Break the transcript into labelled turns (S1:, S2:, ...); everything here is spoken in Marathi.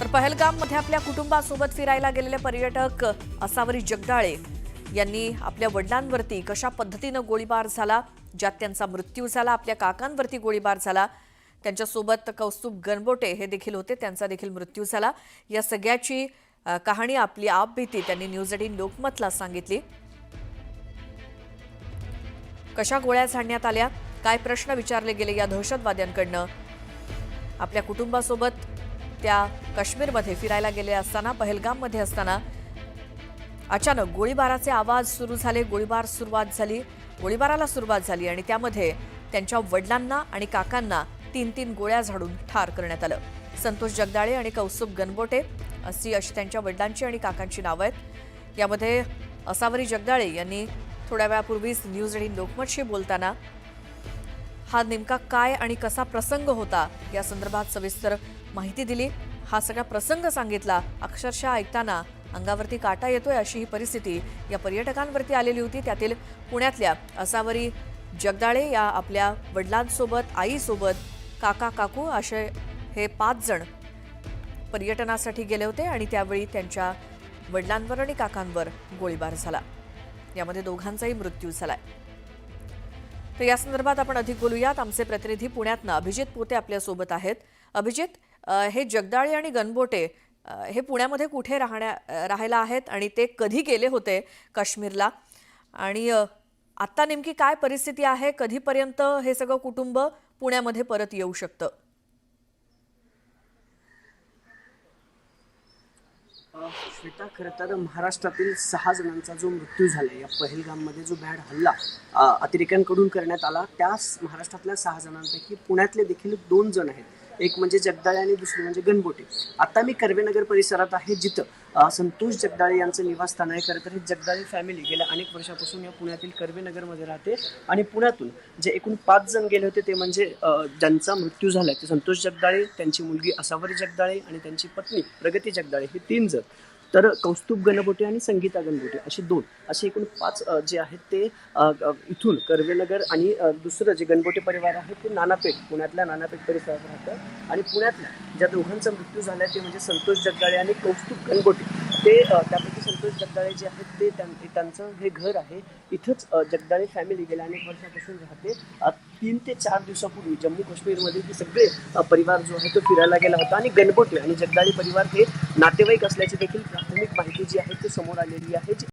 S1: तर पहलगाममध्ये आपल्या कुटुंबासोबत फिरायला गेलेले पर्यटक असावरी जगदाळे यांनी आपल्या वडिलांवरती कशा पद्धतीने गोळीबार झाला, ज्यात त्यांचा मृत्यू झाला, आपल्या काकांवरती गोळीबार झाला, त्यांच्यासोबत कौस्तुभ गणबोटे हे देखील होते, त्यांचा देखील मृत्यू झाला। या सगळ्याची कहाणी आपली आपबीती त्यांनी न्यूज 18 लोकमतला सांगितली। कशा गोळ्या झाडण्यात आल्या, काय प्रश्न विचारले गेले या दहशतवाद्यांकडनं, आपल्या कुटुंबासोबत त्या काश्मीरमध्ये फिरायला गेले असताना पहलगाममध्ये असताना अचानक गोळीबाराचे आवाज सुरू झाले, गोळीबाराला सुरुवात झाली आणि त्यामध्ये त्यांच्या वडिलांना आणि काकांना 3-3 गोळ्या झाडून ठार करण्यात आलं। संतोष जगदाळे आणि कौस्तुभ गणबोटे अशी त्यांच्या वडिलांची आणि काकांची नावं आहेत। यामध्ये असावरी जगदाळे यांनी थोड्या वेळापूर्वीच न्यूज 18 लोकमतशी बोलताना हा नेमका काय आणि कसा प्रसंग होता या संदर्भात सविस्तर माहिती दिली। हा सगळा प्रसंग सांगितला, अक्षरशः ऐकताना अंगावरती काटा येतोय अशी ही परिस्थिती या पर्यटकांवरती आलेली होती। त्यातील पुण्यातल्या असावरी जगदाळे या आपल्या वडिलांसोबत, आईसोबत, काका काकू असे हे 5 जण पर्यटनासाठी गेले होते आणि त्यावेळी त्यांच्या वडिलांवर आणि काकांवर गोळीबार झाला। यामध्ये दोघांचाही मृत्यू झालाय। तर या संदर्भात आपण अधिक बोलूयात। आमचे प्रतिनिधी पुण्यातनं अभिजित पोते आपल्या सोबत आहेत। अभिजित, हे जगदाळे आणि गणबोटे हे पुण्यामध्ये कुठे राहायला आहेत आणि ते कधी गेले होते काश्मीरला, आणि आता नेमकी काय परिस्थिती आहे, कधीपर्यंत हे सगळं कुटुंब पुण्यामध्ये परत येऊ शकतं?
S2: श्वेता, खरं तर महाराष्ट्रातील 6 जणांचा जो मृत्यू झाला या पहलगाममध्ये जो भ्याड हल्ला अतिरेक्यांकडून करण्यात आला, त्या महाराष्ट्रातल्या 6 जणांपैकी पुण्यातले देखील 2 जण आहेत। एक म्हणजे जगदाळे आणि दुसरे म्हणजे गणबोटे। आता मी कर्वेनगर परिसरात आहे, जिथं संतोष जगदाळे यांचं निवासस्थान आहे। खरं तर ही जगदाळे फॅमिली गेल्या अनेक वर्षापासून या पुण्यातील कर्वेनगरमध्ये राहते आणि पुण्यातून जे एकूण 5 जण गेले होते ते म्हणजे ज्यांचा मृत्यू झाला ते संतोष जगदाळे, त्यांची मुलगी असावरी जगदाळे आणि त्यांची पत्नी प्रगती जगदाळे, हे 3 जण। तर कौस्तुभ गणबोटे आणि संगीता गणबोटे असे 2, असे एकूण 5 जे आहेत ते इथून कर्वेनगर, आणि दुसरं जे गणबोटे परिवार आहे ते नानापेठ, पुण्यातल्या नानापेठ परिसरात राहतं। आणि पुण्यातल्या ज्या दोघांचा मृत्यू झाला ते म्हणजे संतोष जगदाळे आणि कौस्तुभ गणबोटे, ते त्यापैकी संतोष जगदाळे जे आहेत ते त्यांचं हे घर आहे, इथंच जगदाळे फॅमिली गेल्या अनेक वर्षापासून राहते। 3 ते 4 दिवसापूर्वी जम्मू काश्मीरमध्ये हे सगळे परिवार जो आहे तो फिरायला गेला होता आणि गणबोटे आणि जगदाळे परिवार हे नातेवाईक असल्याची देखील प्राथमिक माहिती जी आहे ती समोर आलेली आहे।